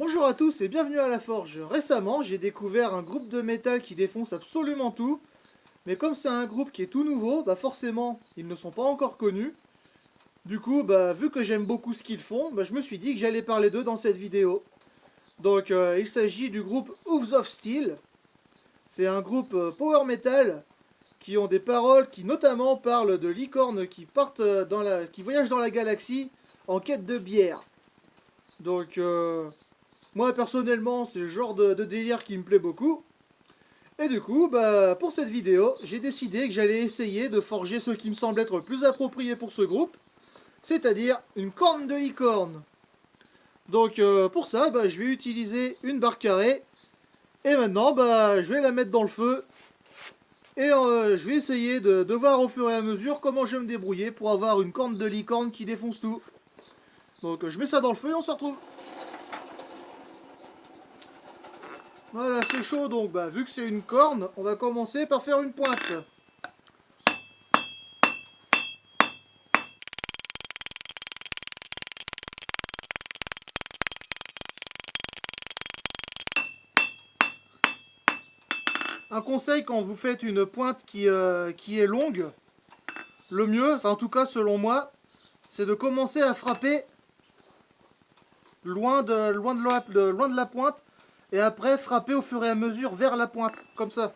Bonjour à tous et bienvenue à la Forge. Récemment, j'ai découvert un groupe de métal qui défonce absolument tout. Mais comme c'est un groupe qui est tout nouveau, bah forcément, ils ne sont pas encore connus. Du coup, vu que j'aime beaucoup ce qu'ils font, je me suis dit que j'allais parler d'eux dans cette vidéo. Donc, il s'agit du groupe Hooves of Steel. C'est un groupe power metal qui ont des paroles qui notamment parlent de licornes qui partent qui voyagent dans la galaxie en quête de bière. Donc, moi personnellement, c'est le genre de délire qui me plaît beaucoup. Et du coup, pour cette vidéo, j'ai décidé que j'allais essayer de forger ce qui me semble être le plus approprié pour ce groupe, c'est-à-dire une corne de licorne. Donc pour ça, je vais utiliser une barre carrée, et maintenant, je vais la mettre dans le feu, et je vais essayer de voir au fur et à mesure comment je vais me débrouiller pour avoir une corne de licorne qui défonce tout. Donc je mets ça dans le feu et on se retrouve. Voilà, c'est chaud, donc vu que c'est une corne, on va commencer par faire une pointe. Un conseil quand vous faites une pointe qui est longue, le mieux, enfin en tout cas selon moi, c'est de commencer à frapper loin de la pointe et après frapper au fur et à mesure vers la pointe, comme ça.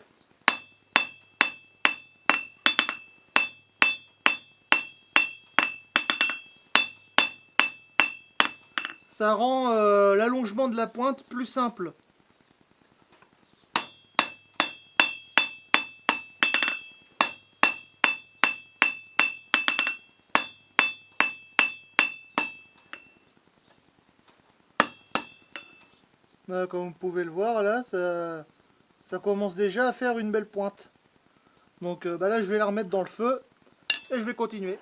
Ça rend l'allongement de la pointe plus simple. Comme vous pouvez le voir là, ça commence déjà à faire une belle pointe. Donc là je vais la remettre dans le feu et je vais continuer.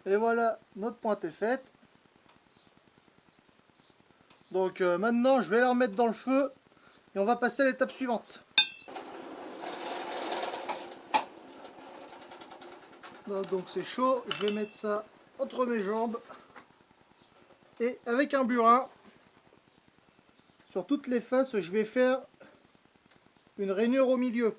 Et voilà, notre pointe est faite. Donc maintenant je vais la remettre dans le feu et on va passer à l'étape suivante. Donc c'est chaud, je vais mettre ça entre mes jambes. Et avec un burin, sur toutes les faces, je vais faire une rainure au milieu.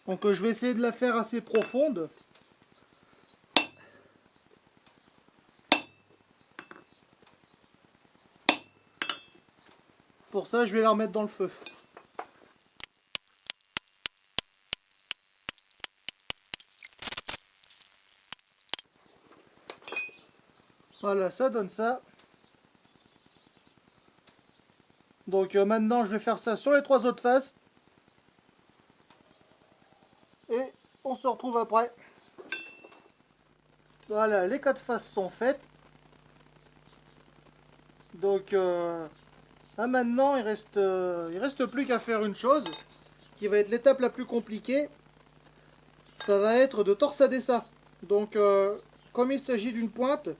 Donc je vais essayer de la faire assez profonde. Pour ça, je vais la remettre dans le feu. Voilà, ça donne ça. Donc maintenant, je vais faire ça sur les trois autres faces. Et on se retrouve après. Voilà, les quatre faces sont faites. Donc là maintenant, il reste plus qu'à faire une chose, qui va être l'étape la plus compliquée. Ça va être de torsader ça. Donc comme il s'agit d'une pointe,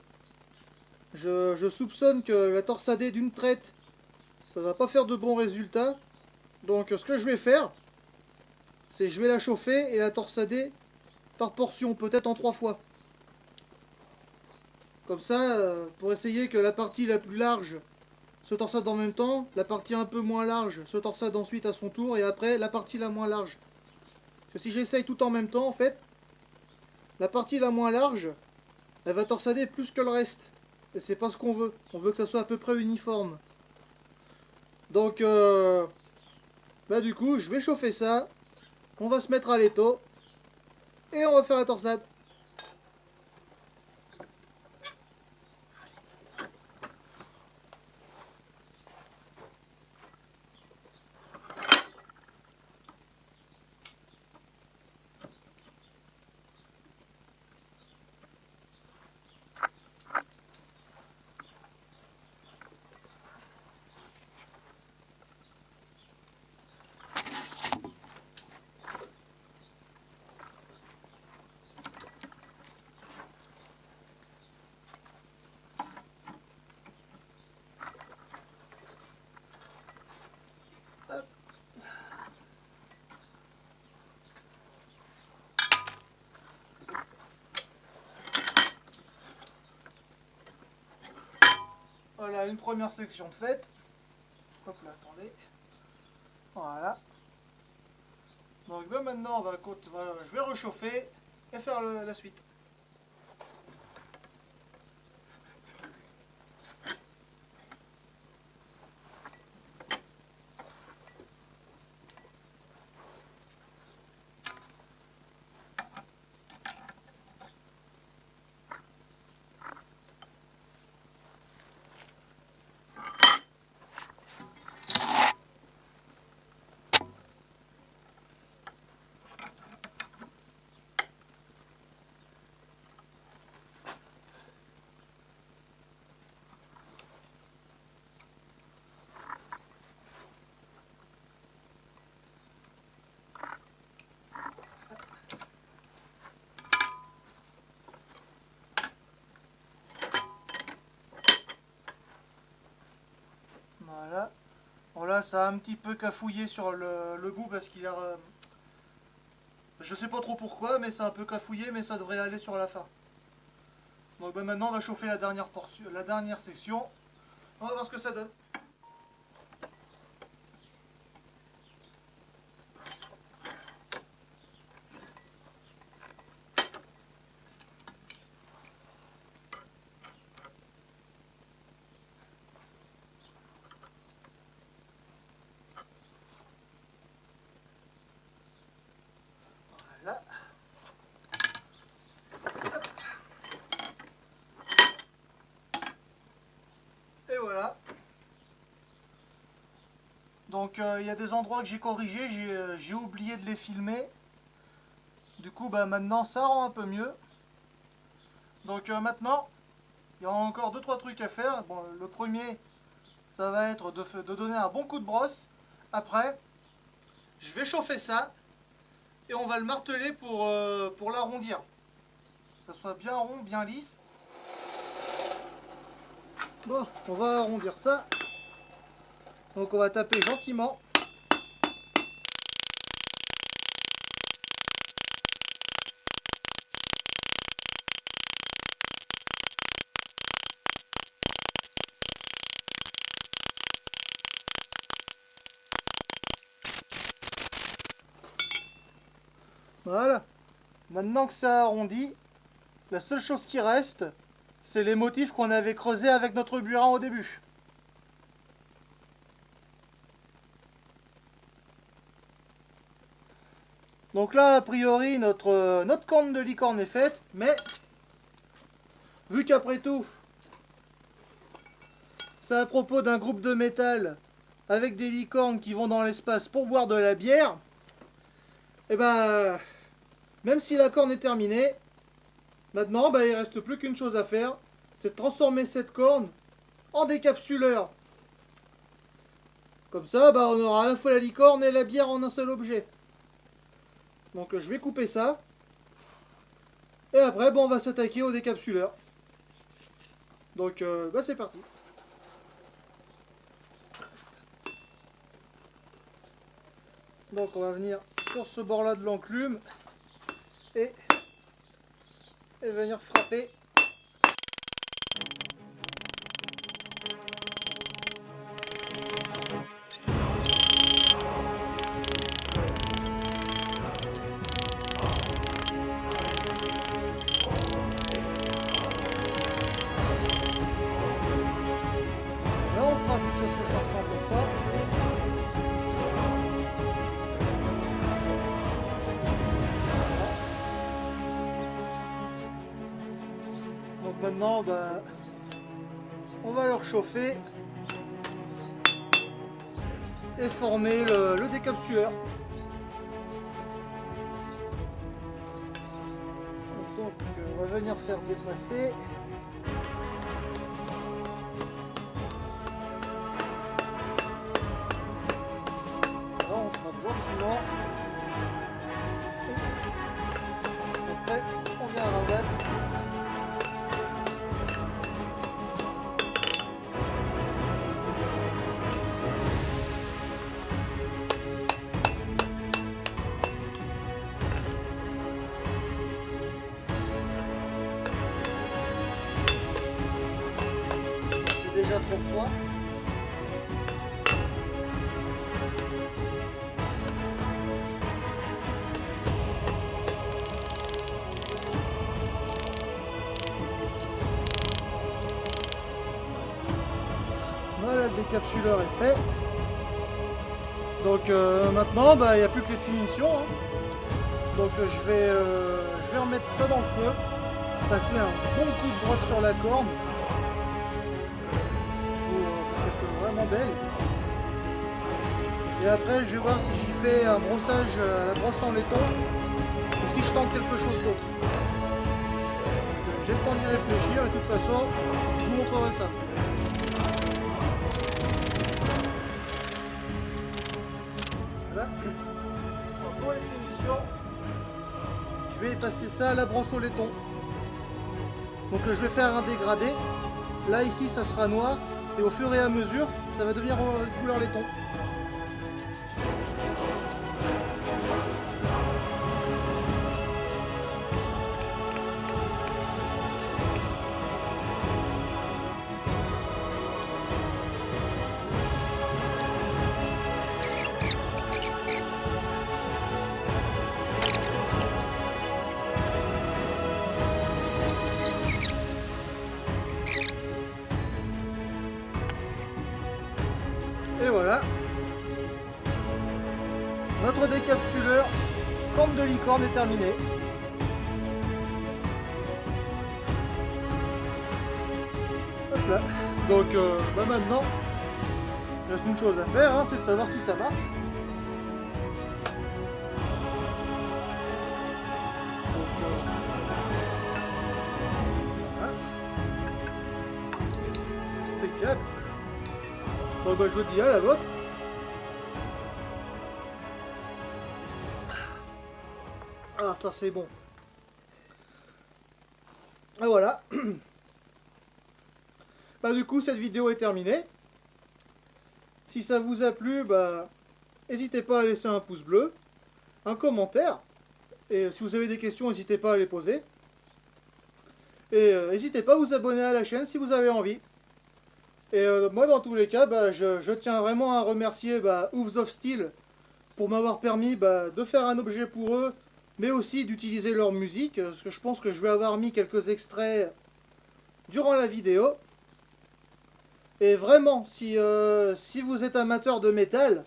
je soupçonne que la torsader d'une traite, ça va pas faire de bons résultats. Donc ce que je vais faire, c'est que je vais la chauffer et la torsader par portion, peut-être en 3 fois. Comme ça, pour essayer que la partie la plus large se torsade en même temps, la partie un peu moins large se torsade ensuite à son tour, et après la partie la moins large. Parce que si j'essaye tout en même temps, en fait, la partie la moins large, elle va torsader plus que le reste. Et c'est pas ce qu'on veut. On veut que ça soit à peu près uniforme. Donc, du coup, je vais chauffer ça. On va se mettre à l'étau. Et on va faire la torsade. première section de faite. Hop là, attendez. Voilà. Donc ben maintenant, je vais réchauffer et faire la suite. Voilà. Bon là, ça a un petit peu cafouillé sur le bout parce qu'il a... je sais pas trop pourquoi, mais c'est un peu cafouillé, mais ça devrait aller sur la fin. Donc ben maintenant, on va chauffer la dernière portion, la dernière section. On va voir ce que ça donne. Voilà. Et voilà. Donc il y a des endroits que j'ai corrigés, j'ai oublié de les filmer. Du coup, bah, maintenant ça rend un peu mieux. Donc maintenant, il y a encore 2-3 trucs à faire. Bon, le premier, ça va être de donner un bon coup de brosse. Après, je vais chauffer ça et on va le marteler pour l'arrondir. Que ça soit bien rond, bien lisse. Bon, on va arrondir ça. Donc on va taper gentiment. Voilà. Maintenant que ça arrondi, la seule chose qui reste, c'est les motifs qu'on avait creusés avec notre burin au début. Donc là, a priori, notre corne de licorne est faite, mais vu qu'après tout, c'est à propos d'un groupe de métal avec des licornes qui vont dans l'espace pour boire de la bière, et ben, même si la corne est terminée, maintenant, ben, il ne reste plus qu'une chose à faire, c'est de transformer cette corne en décapsuleur. Comme ça, ben, on aura à la fois la licorne et la bière en un seul objet. Donc je vais couper ça. Et après, bon, on va s'attaquer au décapsuleur. Donc bah, c'est parti. Donc on va venir sur ce bord là de l'enclume et venir frapper. Là on fera juste ce que ça ressemble à ça. Donc maintenant bah, on va le réchauffer et former le décapsuleur. Donc on va venir faire dépasser. Là on frappe gentiment. Et après on vient rabattre. Déjà trop froid. décapsuleur est fait. Donc maintenant, bah, il n'y a plus que les finitions. Hein. Donc je vais remettre ça dans le feu. Passer un bon coup de brosse sur la corne. Pour qu'elle soit vraiment belle. Et après, je vais voir si j'y fais un brossage à la brosse en laiton. Ou si je tente quelque chose d'autre. J'ai le temps d'y réfléchir et de toute façon, je vous montrerai ça. Voilà. Alors, pour les finitions, je vais passer ça à la brosse au laiton. Donc je vais faire un dégradé. Là ici ça sera noir et au fur et à mesure ça va devenir couleur laiton. Et voilà, notre décapsuleur corne de licorne est terminé. Hop là. Donc bah maintenant, il reste une chose à faire, hein, c'est de savoir si ça marche. Donc, voilà. Impeccable. Donc bah, je vous dis à la vôtre. Ah ça c'est bon. Ah voilà. Bah du coup cette vidéo est terminée. Si ça vous a plu, bah n'hésitez pas à laisser un pouce bleu, un commentaire. Et si vous avez des questions, n'hésitez pas à les poser. Et n'hésitez pas à vous abonner à la chaîne si vous avez envie. Et moi dans tous les cas, bah, je tiens vraiment à remercier Hooves of Steel pour m'avoir permis de faire un objet pour eux, mais aussi d'utiliser leur musique, parce que je pense que je vais avoir mis quelques extraits durant la vidéo. Et vraiment, si vous êtes amateur de métal,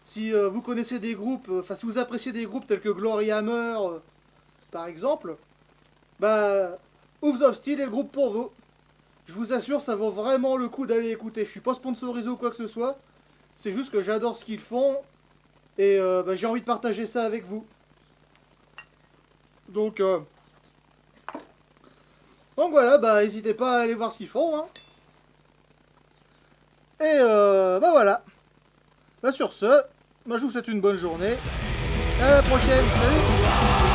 si vous connaissez des groupes, enfin si vous appréciez des groupes tels que Glory Hammer, par exemple, bah Hooves of Steel est le groupe pour vous. Je vous assure, ça vaut vraiment le coup d'aller écouter. Je suis pas sponsorisé ou quoi que ce soit. C'est juste que j'adore ce qu'ils font. Et j'ai envie de partager ça avec vous. Donc voilà, n'hésitez pas à aller voir ce qu'ils font. Hein. Et voilà. Sur ce, je vous souhaite une bonne journée. À la prochaine. Salut.